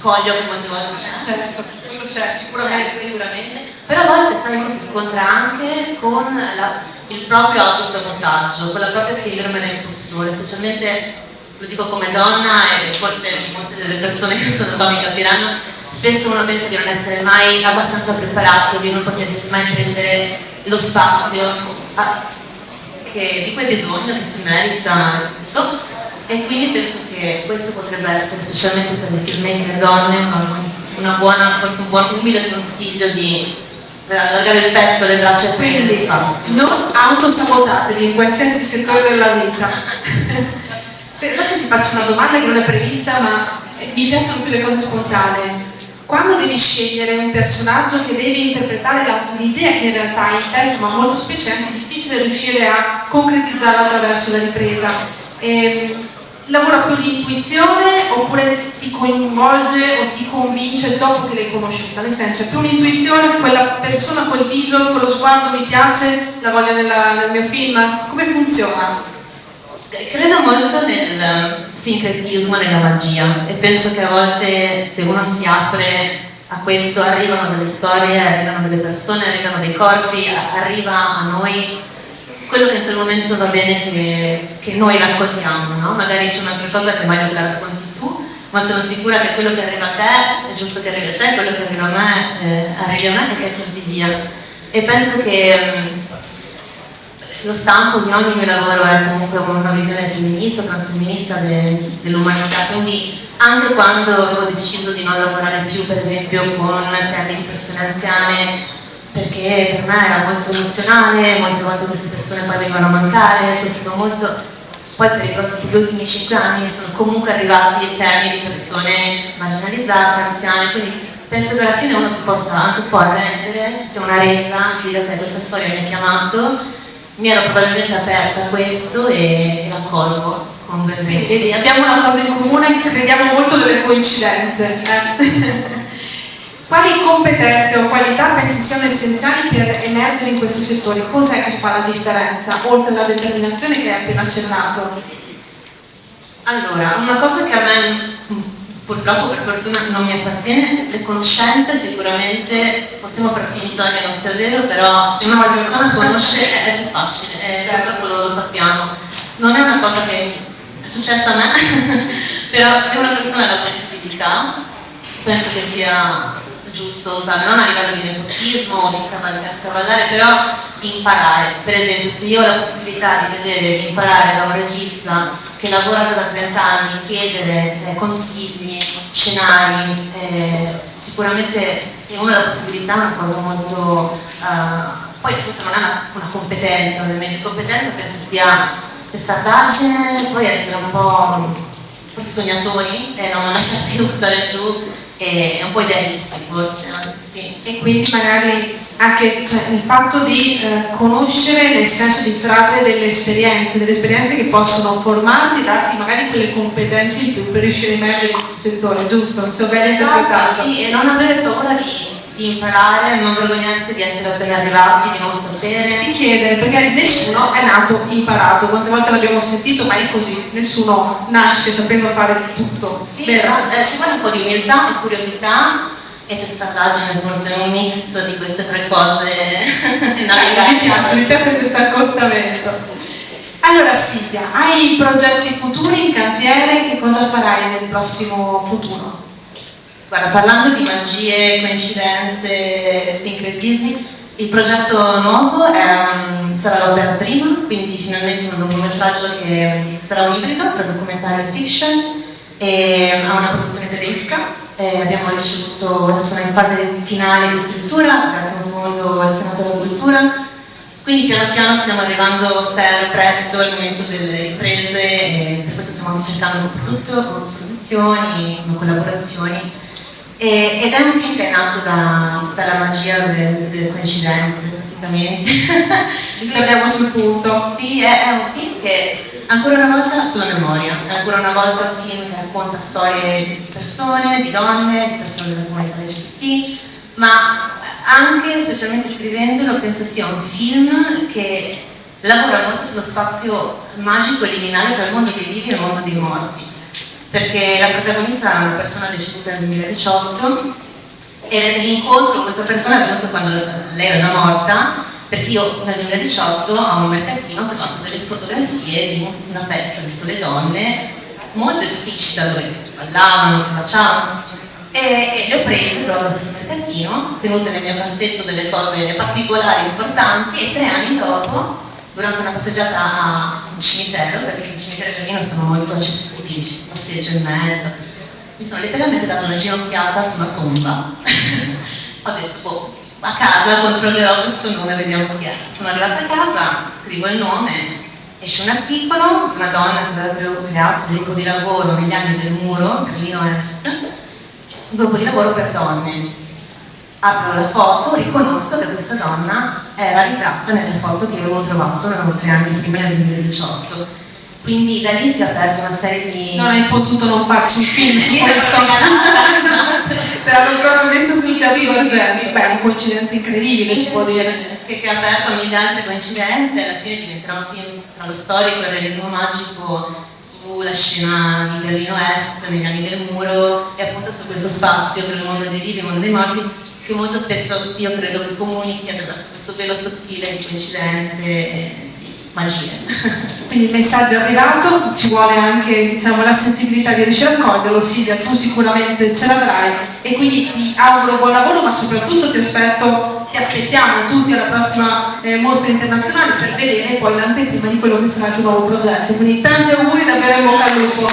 scoglio che molte volte c'è. Certo, quello c'è, sicuramente. Però a volte, sai, uno si scontra anche con il proprio autosabotaggio, con la propria sindrome da impostore, specialmente, lo dico come donna e forse molte delle persone che sono qua mi capiranno, spesso uno pensa di non essere mai abbastanza preparato, di non potersi mai prendere lo spazio di cui hai bisogno, che si merita e tutto, e quindi penso che questo potrebbe essere, specialmente per le filmmaker donne, una buona, forse un buon umile consiglio di allargare il petto, le braccia e quindi spazio. non autosabotatevi in qualsiasi settore della vita. Adesso ti faccio una domanda che non è prevista, ma mi piacciono più le cose spontanee. Quando devi scegliere un personaggio che deve interpretare l'idea che in realtà hai in testa, ma molto spesso è anche difficile riuscire a concretizzarla attraverso la ripresa, lavora più di intuizione oppure ti coinvolge o ti convince dopo che l'hai conosciuta? Nel senso, è più un'intuizione, quella persona, quel viso, quello sguardo mi piace, la voglio nel mio film? Come funziona? Credo molto nel sincretismo, nella magia, e penso che a volte se uno si apre a questo arrivano delle storie, arrivano delle persone, arrivano dei corpi, arriva a noi quello che in quel momento va bene che noi raccontiamo, no? Magari c'è un'altra cosa che è meglio che la racconti tu, ma sono sicura che quello che arriva a te è giusto che arrivi a te, quello che arriva a me arrivi a me, e così via. E penso che lo stampo di ogni mio lavoro è comunque una visione femminista, transfemminista dell'umanità, quindi anche quando avevo deciso di non lavorare più, per esempio, con temi di persone anziane, perché per me era molto emozionale, molte volte queste persone poi vengono a mancare, soffrivo molto. Poi per gli ultimi 5 anni sono comunque arrivati temi di persone marginalizzate, anziane, quindi penso che alla fine uno si possa anche un po' arrendere, ci sia una resa, dire che questa storia mi ha chiamato, mi ero probabilmente aperta a questo e l'accolgo con Quindi abbiamo una cosa in comune, crediamo molto nelle coincidenze. Quali competenze o qualità pensi siano essenziali per emergere in questo settore? Cos'è che fa la differenza, oltre alla determinazione che hai appena accennato? Allora, una cosa che a me purtroppo per fortuna non mi appartiene, le conoscenze sicuramente possiamo far finta che non sia vero, però se una persona conosce è più facile, purtroppo lo sappiamo. Non è una cosa che è successa a me, però se una persona ha la possibilità, penso che sia giusto usare, non a livello di nepotismo o di scavallare, però di imparare. Per esempio, se io ho la possibilità di imparare da un regista che lavora già da 30 anni, chiedere consigli, scenari, sicuramente se uno ha la possibilità è una cosa molto... poi forse non è una competenza, ovviamente, competenza penso sia testardaggine, poi essere un po' forse sognatori e non lasciarsi buttare giù, e un po' idealisti forse, sì. E quindi magari anche il fatto di conoscere, nel senso di trarre delle esperienze che possono formarti, darti magari quelle competenze in più per riuscire a emergere in questo settore, giusto? Se ho ben interpretato. Sì, e non avere paura di imparare, non vergognarsi di essere appena arrivati, di non sapere. Di chiedere, perché nessuno è nato imparato, quante volte l'abbiamo sentito, ma è così, nessuno nasce sapendo fare tutto. Sì, ci vuole un po' di umiltà e curiosità e testardaggine, forse un mix di queste tre cose. Mi piace questo accostamento. Allora Silvia, hai progetti futuri in cantiere? Che cosa farai nel prossimo futuro? Guarda, parlando di magie, coincidenze, sincretismi, il progetto nuovo sarà l'opera prima, quindi finalmente un lungometraggio che sarà un ibrido tra documentario e fiction, e ha una produzione tedesca. Abbiamo ricevuto, adesso sono in fase finale di scrittura, grazie a un fondo al Senato della Cultura, quindi piano piano stiamo arrivando, spero presto, al momento delle riprese, e per questo stiamo cercando un prodotto, produzioni, collaborazioni. Ed è un film che è nato dalla magia delle coincidenze, praticamente. Ritorniamo sul punto. Sì, è un film che ancora una volta sulla memoria, è ancora una volta un film che racconta storie di persone, di donne, di persone della comunità LGBT, ma anche, specialmente scrivendolo, penso sia un film che lavora molto sullo spazio magico e liminale tra il mondo dei vivi e il mondo dei morti. perché la protagonista è una persona deceduta nel 2018 e l'incontro con questa persona è venuto quando lei era già morta, perché io nel 2018 a un mercatino ho trovato delle fotografie di una festa di sole donne molto esplicita dove si ballavano, si baciavano e le ho prese proprio da questo mercatino, tenute nel mio cassetto delle cose particolari importanti e 3 anni dopo, durante una passeggiata a un cimitero, perché i cimiteri a Torino sono molto accessibili, ci si passeggia in mezzo, mi sono letteralmente dato una ginocchiata sulla tomba. Ho detto, boh, a casa controllerò questo nome, vediamo chi è. Sono arrivata a casa, scrivo il nome, esce un articolo, una donna che avevo creato un gruppo di lavoro negli anni del muro, Berlino Est, un gruppo di lavoro per donne. Apro la foto, riconosco che questa donna era ritratta nelle foto che avevo trovato, erano 3 anni prima del 2018. Quindi da lì si è aperta una serie di... Non hai potuto non farci un film su questo. Te l'hanno proprio messo sul cattivo argento. Beh, è un coincidenza incredibile, si può dire. Che ha aperto mille altre coincidenze e alla fine diventerà un film tra lo storico e il realismo magico sulla scena di Berlino Est negli anni del muro e appunto su questo spazio per il mondo dei vivi e il mondo dei morti che molto spesso io credo che comunichi attraverso questo velo sottile di coincidenze e sì, magie. Quindi il messaggio è arrivato, ci vuole anche la sensibilità di riuscire a coglierlo. Silvia, tu sicuramente ce l'avrai e quindi ti auguro buon lavoro, ma soprattutto ti aspettiamo tutti alla prossima mostra internazionale per vedere poi l'anteprima di quello che sarà il tuo nuovo progetto. Quindi tanti auguri, davvero in bocca al lupo.